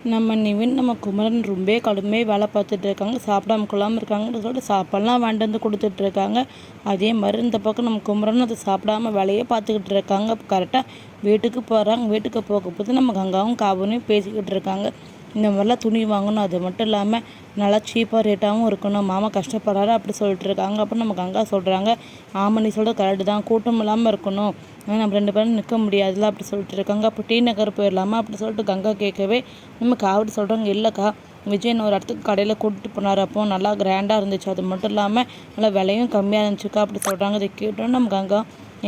நம்ம நிவின் நம்ம குமரன் ரொம்ப கடுமையாக வேலை பார்த்துட்டு இருக்காங்க. சாப்பிடாம கொள்ளாமல் இருக்காங்கன்னு சொல்லிட்டு சாப்பாடெலாம் வாங்கிட்டு வந்து கொடுத்துட்ருக்காங்க. அதே மாதிரி இந்த பக்கம் நம்ம குமரன் அதை சாப்பிடாம வேலையே பார்த்துக்கிட்டு இருக்காங்க. கரெக்டாக வீட்டுக்கு போகிறாங்க. வீட்டுக்கு போகும்போது நம்ம கங்காவும் காவனையும் பேசிக்கிட்டு இருக்காங்க. இந்த மாதிரிலாம் துணி வாங்கணும், அது மட்டும் இல்லாமல் நல்லா சீப்பாக ரேட்டாகவும் இருக்கணும், மாமா கஷ்டப்படுறாரு அப்படி சொல்லிட்டு இருக்காங்க. அப்புறம் நம்ம கங்கா சொல்கிறாங்க, ஆமாம் நீ சொல்கிறது கரெக்டு தான், கூட்டம் இல்லாமல் இருக்கணும், நம்ம 2 பேரும் நிற்க முடியாதுல்ல அப்படி சொல்லிட்டு இருக்காங்க. அப்போ டி நகர் போயிடலாமா அப்படி சொல்லிட்டு கங்கா கேட்கவே நம்ம காவடி சொல்கிறாங்க, இல்லைக்கா விஜயன் ஒரு இடத்துக்கு கடையில் கூட்டிகிட்டு போனார், அப்போ நல்லா கிராண்டாக இருந்துச்சு, அது மட்டும் இல்லாமல் நல்லா விலையும் கம்மியாக இருந்துச்சுக்கா அப்படி சொல்கிறாங்க. இதை கேட்டோன்னு நம்ம கங்கா,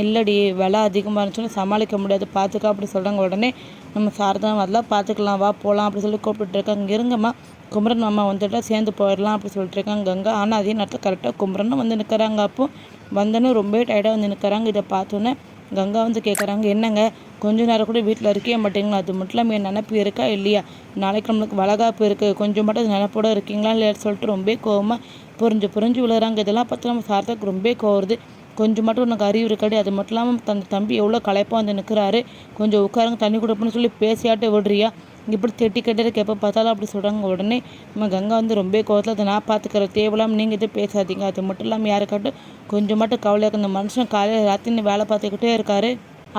இல்லடி விலை அதிகமாக இருந்துச்சுன்னு சமாளிக்க முடியாது பார்த்துக்கா அப்படி சொல்கிறாங்க. உடனே நம்ம சாரதா அதெல்லாம் பார்த்துக்கலாம் வா போகலாம் அப்படி சொல்லி கூப்பிட்டு இருக்காங்க. இங்கே இருங்கம்மா குமரன் மாமா வந்துட்டா சேர்ந்து போயிடலாம் அப்படி சொல்லிட்டு இருக்காங்க கங்கா. ஆனால் அதே நேரத்தில் கரெக்டாக குமரனும் வந்து நிற்கிறாங்க. அப்போ வந்தோன்னே ரொம்ப டயர்டாக வந்து நிற்கிறாங்க. இதை பார்த்தோன்னே கங்கா வந்து கேட்குறாங்க, என்னங்க கொஞ்ச நேரம் கூட வீட்டில் இருக்கவே மாட்டீங்களா, அது மட்டும் இல்லாமல் என் நினப்பு இருக்கா இல்லையா, நாளைக்கு நம்மளுக்கு வளகாப்பு இருக்குது, கொஞ்சம் மட்டும் நினப்போட இருக்கீங்களா இல்லையா சொல்லிட்டு ரொம்ப கோவமாக புரிஞ்சு விழுறாங்க. இதெல்லாம் பார்த்து நம்ம சாரதாக்கு ரொம்ப கோவருது. கொஞ்சம் மட்டும் உனக்கு அறிவு இருக்காடி, அது மட்டும் இல்லாமல் தன் தம்பி எவ்வளோ களைப்பாக வந்து நிற்கிறாரு, கொஞ்சம் உட்காருங்க தண்ணி கொடுப்போன்னு சொல்லி பேசியாட்டு விடுறியா, இப்படி திட்டி கட்டிருக்கு எப்போ பார்த்தாலும் அப்படி சொல்கிறாங்க. உடனே நம்ம கங்கா வந்து ரொம்ப கோவத்தில், அதை நான் பார்த்துக்கிறேன், தேவையில்லாமல் நீங்கள் எதுவும் பேசாதீங்க, அது மட்டும் இல்லாமல் யாருக்காட்டும் கொஞ்சம் மட்டும் கவலையாக இந்த மனுஷன் காலையில் ராத்திரி வேலை பார்த்துக்கிட்டே இருக்காரு,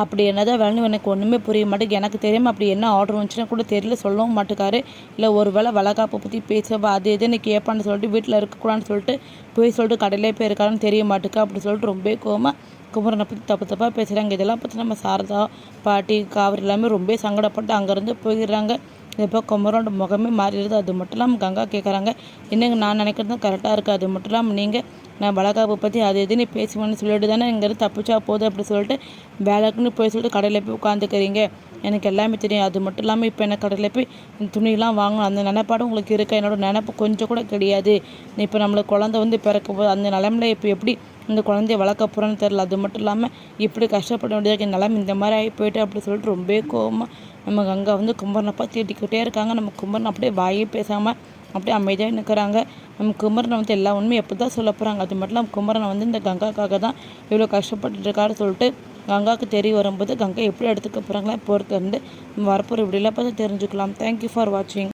அப்படி என்னதான் வேலைன்னு எனக்கு ஒன்றுமே புரிய மாட்டேங்குது, எனக்கு தெரியாமல் அப்படி என்ன ஆர்டர் வந்துச்சுன்னா கூட தெரியல, சொல்லவும் மாட்டேக்காரு, இல்லை ஒரு வேளை வளகாப்பை பற்றி பேசவா அது எதுன்னு கேட்பான்னு சொல்லிட்டு வீட்டில் இருக்கக்கூடாதுன்னு சொல்லிட்டு போய் சொல்லிட்டு கடையிலே போயிருக்காருன்னு தெரிய மாட்டேக்கா அப்படி சொல்லிட்டு ரொம்ப கோவமாக குமரனை பற்றி தப்பாக பேசுகிறாங்க. இதெல்லாம் பற்றி நம்ம சாரதா பாட்டி காவிரி எல்லாமே ரொம்ப சங்கடப்பட்டு அங்கேருந்து போயிடுறாங்க. இப்போ குமரோட முகமே மாறிடுது. அது மட்டும் இல்லாமல் கங்கா கேட்குறாங்க, என்னங்க நான் நினைக்கிறது கரெக்டாக இருக்குது, அது மட்டும் இல்லாமல் நீங்கள் நான் வளகாப்பை பற்றி அது எதுன்னு பேசுவேன்னு சொல்லிட்டு தானே இங்கேருந்து தப்பிச்சா போகுது அப்படி சொல்லிட்டு வேலைக்குன்னு போய் சொல்லிட்டு கடையில் போய் உட்காந்துக்கிறீங்க, எனக்கு எல்லாமே தெரியும், அது மட்டும் இல்லாமல் இப்போ என்ன கடையில் போய் துணியெல்லாம் வாங்கணும் அந்த நினைப்பாடு உங்களுக்கு இருக்கா, என்னோட நினப்பு கொஞ்சம் கூட கிடையாது, இப்போ நம்மளுக்கு குழந்தை வந்து பிறக்க போது அந்த நிலமையில இப்போ எப்படி இந்த குழந்தைய வளர்க்க போகிறோன்னு தெரில, அது மட்டும் இல்லாமல் இப்படி கஷ்டப்பட வேண்டியது நிலமை இந்த மாதிரி ஆகி போயிட்டு அப்படி சொல்லிட்டு ரொம்ப கோவமாக நம்ம கங்கா வந்து குமரனப்பா திட்டிக்கிட்டே இருக்காங்க. நம்ம குமரன் அப்படியே வாயே பேசாமல் அப்படியே அமைதியாக நிற்கிறாங்க. நம்ம குமரனை வந்து எல்லா உண்மையும் எப்படி தான் சொல்ல போகிறாங்க, அது மட்டும் இல்லாமல் குமரனை வந்து இந்த கங்காக்காக தான் இவ்வளோ கஷ்டப்பட்டு இருக்காரு சொல்லிட்டு கங்காவுக்கு தெரிய வரும்போது கங்கா எப்படி எடுத்துக்க போகிறாங்களா பொறுத்து வந்து வரப்போகிற இப்படிலாம் பார்த்து தெரிஞ்சுக்கலாம். தேங்க்யூ ஃபார் வாட்சிங்.